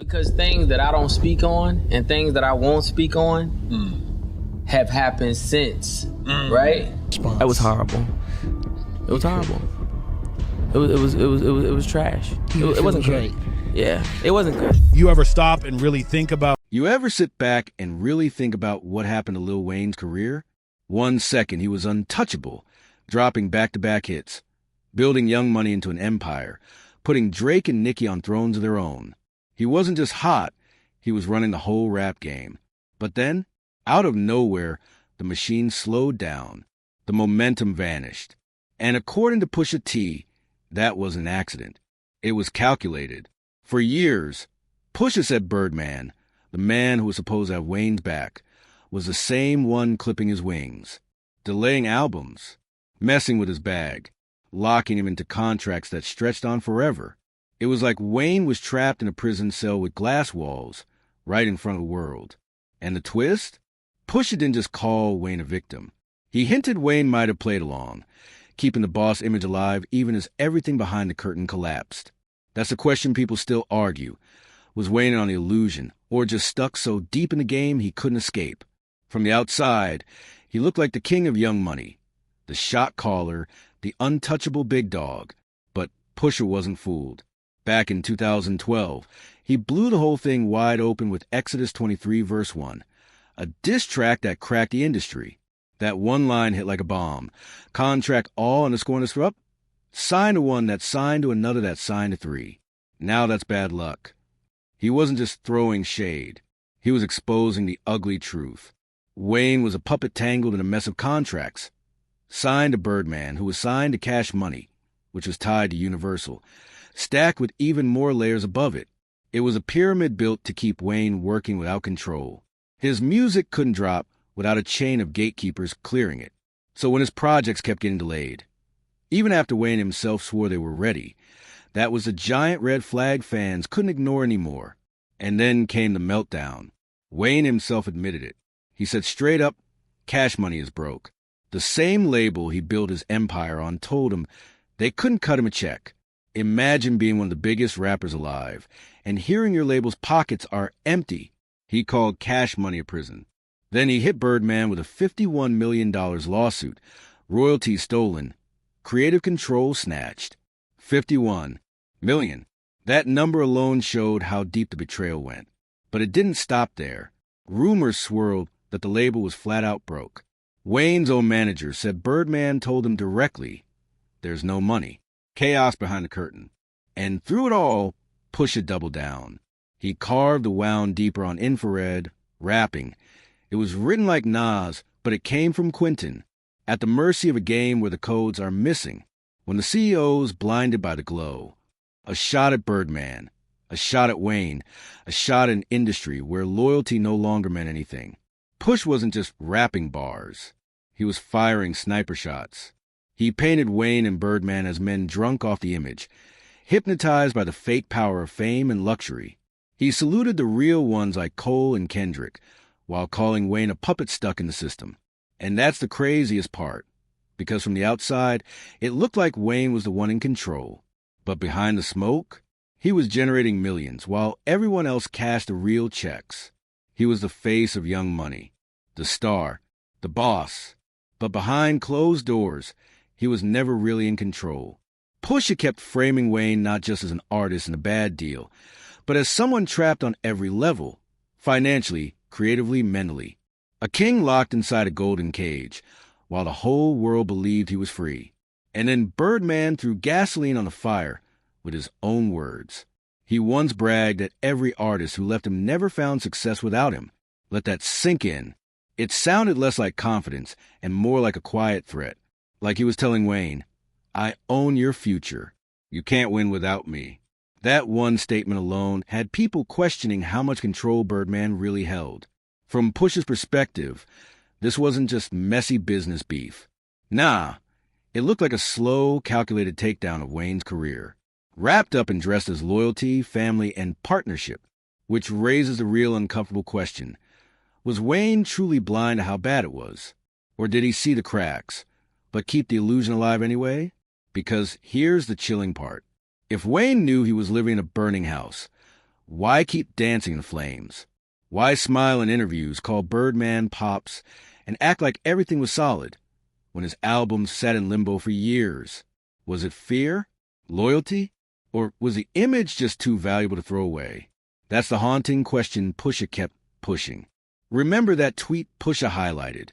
Because things that I don't speak on and things that I won't speak on have happened since, right? That was horrible. It was horrible. It was trash. It wasn't great. Yeah, it wasn't good. You ever stop and really think about... You ever sit back and really think about what happened to Lil Wayne's career? 1 second, he was untouchable, dropping back-to-back hits, building Young Money into an empire, putting Drake and Nicki on thrones of their own. He wasn't just hot, he was running the whole rap game. But then, out of nowhere, the machine slowed down. The momentum vanished. And according to Pusha T, that was an accident. It was calculated. For years, Pusha said Birdman, the man who was supposed to have Wayne's back, was the same one clipping his wings, delaying albums, messing with his bag, locking him into contracts that stretched on forever. It was like Wayne was trapped in a prison cell with glass walls right in front of the world. And the twist? Pusha didn't just call Wayne a victim. He hinted Wayne might have played along, keeping the boss image alive even as everything behind the curtain collapsed. That's the question people still argue. Was Wayne on the illusion, or just stuck so deep in the game he couldn't escape? From the outside, he looked like the king of Young Money, the shot caller, the untouchable big dog. But Pusha wasn't fooled. Back in 2012, he blew the whole thing wide open with Exodus 23 verse 1, a diss track that cracked the industry. That one line hit like a bomb. Contract all _ disrupt. Sign to one that signed to another that signed to three. Now that's bad luck. He wasn't just throwing shade. He was exposing the ugly truth. Wayne was a puppet tangled in a mess of contracts. Signed to Birdman, who was signed to Cash Money, which was tied to Universal, stacked with even more layers above it. It was a pyramid built to keep Wayne working without control. His music couldn't drop without a chain of gatekeepers clearing it. So when his projects kept getting delayed, even after Wayne himself swore they were ready, that was a giant red flag fans couldn't ignore anymore. And then came the meltdown. Wayne himself admitted it. He said straight up, Cash Money is broke. The same label he built his empire on told him they couldn't cut him a check. Imagine being one of the biggest rappers alive and hearing your label's pockets are empty. He called Cash Money a prison. Then he hit Birdman with a $51 million lawsuit, royalties stolen, creative control snatched. 51 million. That number alone showed how deep the betrayal went. But it didn't stop there. Rumors swirled that the label was flat out broke. Wayne's own manager said Birdman told him directly, there's no money. Chaos behind the curtain. And through it all, Pusha doubled down. He carved the wound deeper on infrared, rapping. It was written like Nas, but it came from Quentin, at the mercy of a game where the codes are missing. When the CEO's blinded by the glow. A shot at Birdman, a shot at Wayne, a shot at an industry where loyalty no longer meant anything. Push wasn't just rapping bars. He was firing sniper shots. He painted Wayne and Birdman as men drunk off the image, hypnotized by the fake power of fame and luxury. He saluted the real ones like Cole and Kendrick, while calling Wayne a puppet stuck in the system. And that's the craziest part, because from the outside, it looked like Wayne was the one in control. But behind the smoke, he was generating millions, while everyone else cashed the real checks. He was the face of Young Money, the star, the boss. But behind closed doors, he was never really in control. Pusha kept framing Wayne not just as an artist in a bad deal, but as someone trapped on every level, financially, creatively, mentally. A king locked inside a golden cage, while the whole world believed he was free. And then Birdman threw gasoline on the fire with his own words. He once bragged that every artist who left him never found success without him. Let that sink in. It sounded less like confidence and more like a quiet threat. Like he was telling Wayne, I own your future. You can't win without me. That one statement alone had people questioning how much control Birdman really held. From Pusha's perspective, this wasn't just messy business beef. Nah, it looked like a slow, calculated takedown of Wayne's career, wrapped up and dressed as loyalty, family, and partnership, which raises the real uncomfortable question. Was Wayne truly blind to how bad it was? Or did he see the cracks, but keep the illusion alive anyway? Because here's the chilling part. If Wayne knew he was living in a burning house, Why keep dancing in flames? Why smile in interviews, call Birdman pops, and act like everything was solid when his albums sat in limbo for years? Was it fear? Loyalty? Or was the image just too valuable to throw away? That's the haunting question Pusha kept pushing. Remember that tweet Pusha highlighted?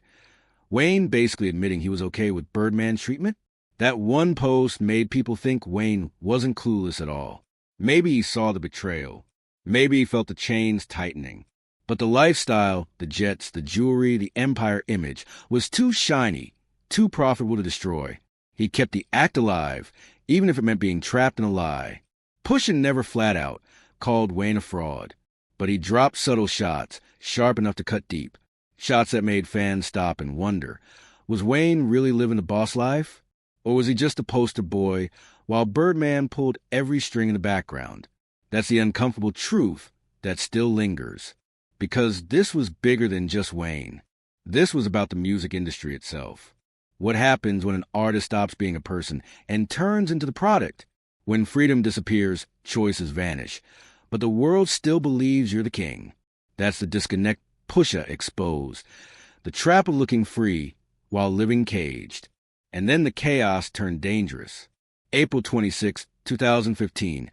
Wayne basically admitting he was okay with Birdman treatment? That one post made people think Wayne wasn't clueless at all. Maybe he saw the betrayal. Maybe he felt the chains tightening. But the lifestyle, the jets, the jewelry, the empire image was too shiny, too profitable to destroy. He kept the act alive, even if it meant being trapped in a lie. Pusha never flat out called Wayne a fraud, but he dropped subtle shots, sharp enough to cut deep. Shots that made fans stop and wonder, was Wayne really living the boss life? Or was he just a poster boy while Birdman pulled every string in the background? That's the uncomfortable truth that still lingers. Because this was bigger than just Wayne. This was about the music industry itself. What happens when an artist stops being a person and turns into the product? When freedom disappears, choices vanish. But the world still believes you're the king. That's the disconnect Pusha exposed. The trap of looking free while living caged. And then the chaos turned dangerous. April 26, 2015.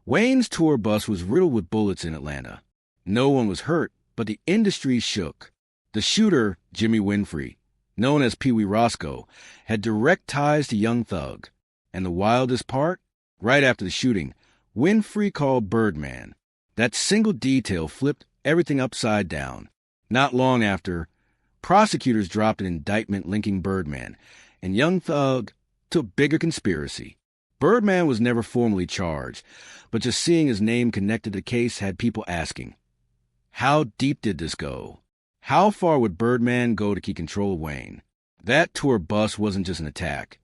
Wayne's tour bus was riddled with bullets in Atlanta. No one was hurt, but the industry shook. The shooter, Jimmy Winfrey, known as Pee Wee Roscoe, had direct ties to Young Thug. And the wildest part? Right after the shooting, Winfrey called Birdman. That single detail flipped everything upside down. Not long after, prosecutors dropped an indictment linking Birdman and Young Thug to a bigger conspiracy. Birdman was never formally charged, but just seeing his name connected to the case had people asking, how deep did this go? How far would Birdman go to keep control of Wayne? That tour bus wasn't just an attack.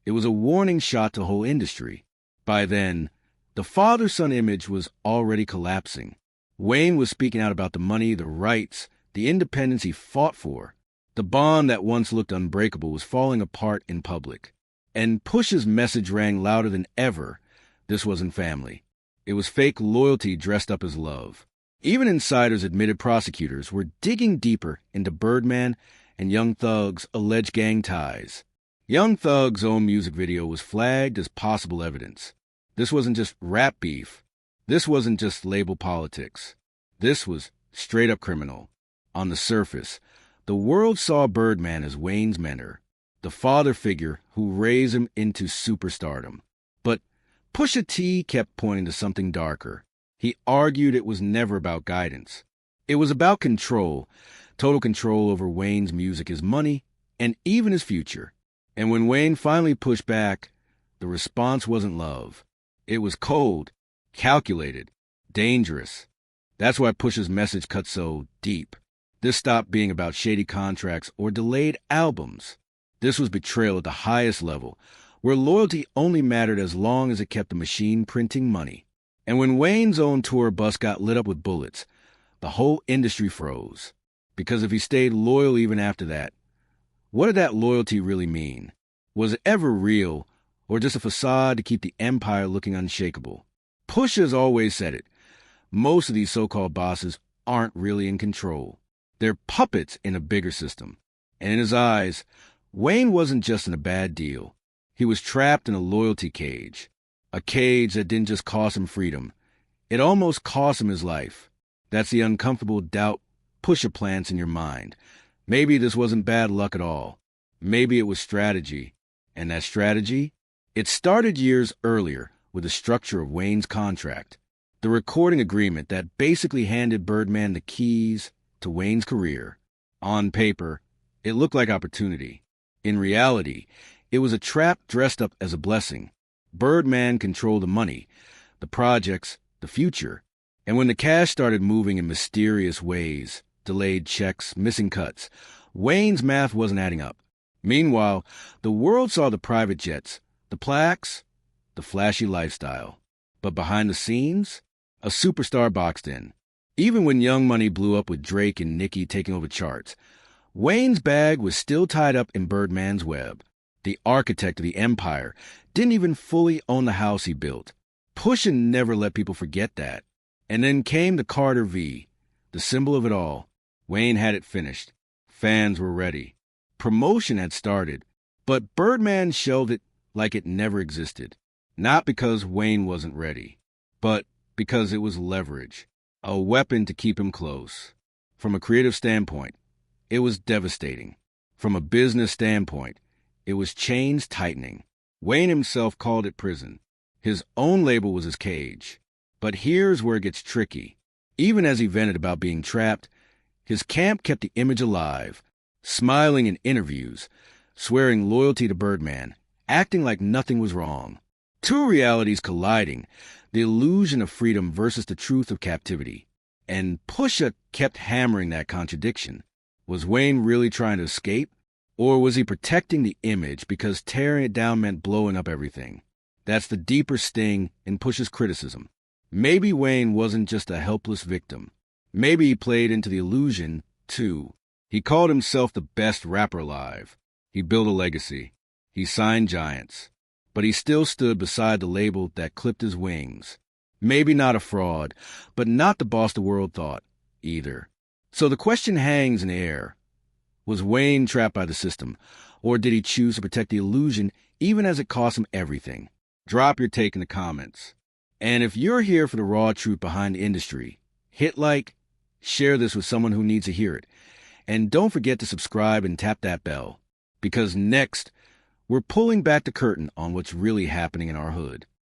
It was a warning shot to the whole industry. By then, the father-son image was already collapsing. Wayne was speaking out about the money, the rights, the independence he fought for. The bond that once looked unbreakable was falling apart in public. And Pusha's message rang louder than ever. This wasn't family. It was fake loyalty dressed up as love. Even insiders admitted prosecutors were digging deeper into Birdman and Young Thug's alleged gang ties. Young Thug's own music video was flagged as possible evidence. This wasn't just rap beef. This wasn't just label politics. This was straight-up criminal. On the surface, the world saw Birdman as Wayne's mentor, the father figure who raised him into superstardom. But Pusha T kept pointing to something darker. He argued it was never about guidance. It was about control, total control over Wayne's music, his money, and even his future. And when Wayne finally pushed back, the response wasn't love. It was cold, calculated, dangerous. That's why Pusha's message cut so deep. This stopped being about shady contracts or delayed albums. This was betrayal at the highest level, where loyalty only mattered as long as it kept the machine printing money. And when Wayne's own tour bus got lit up with bullets, the whole industry froze. Because if he stayed loyal even after that, what did that loyalty really mean? Was it ever real, or just a facade to keep the empire looking unshakable? Pusha's always said it. Most of these so-called bosses aren't really in control. They're puppets in a bigger system. And in his eyes, Wayne wasn't just in a bad deal. He was trapped in a loyalty cage. A cage that didn't just cost him freedom. It almost cost him his life. That's the uncomfortable doubt Pusha plants in your mind. Maybe this wasn't bad luck at all. Maybe it was strategy. And that strategy? It started years earlier with the structure of Wayne's contract. The recording agreement that basically handed Birdman the keys to Wayne's career. On paper, it looked like opportunity. In reality, it was a trap dressed up as a blessing. Birdman controlled the money, the projects, the future. And when the cash started moving in mysterious ways, delayed checks, missing cuts, Wayne's math wasn't adding up. Meanwhile, the world saw the private jets, the plaques, the flashy lifestyle. But behind the scenes, a superstar boxed in. Even when Young Money blew up with Drake and Nicki taking over charts, Wayne's bag was still tied up in Birdman's web. The architect of the empire didn't even fully own the house he built. Pusha never let people forget that. And then came the Carter V, the symbol of it all. Wayne had it finished. Fans were ready. Promotion had started, but Birdman shelved it like it never existed. Not because Wayne wasn't ready, but because it was leverage, a weapon to keep him close. From a creative standpoint, it was devastating. From a business standpoint, it was chains tightening. Wayne himself called it prison. His own label was his cage. But here's where it gets tricky. Even as he vented about being trapped, his camp kept the image alive, smiling in interviews, swearing loyalty to Birdman, acting like nothing was wrong. Two realities colliding, the illusion of freedom versus the truth of captivity. And Pusha kept hammering that contradiction. Was Wayne really trying to escape? Or was he protecting the image because tearing it down meant blowing up everything? That's the deeper sting in Pusha's criticism. Maybe Wayne wasn't just a helpless victim. Maybe he played into the illusion, too. He called himself the best rapper alive. He built a legacy. He signed giants. But he still stood beside the label that clipped his wings. Maybe not a fraud, but not the boss the world thought, either. So the question hangs in the air. Was Wayne trapped by the system, or did he choose to protect the illusion even as it cost him everything? Drop your take in the comments. And if you're here for the raw truth behind the industry, hit like, share this with someone who needs to hear it, and don't forget to subscribe and tap that bell, because next, we're pulling back the curtain on what's really happening in our hood.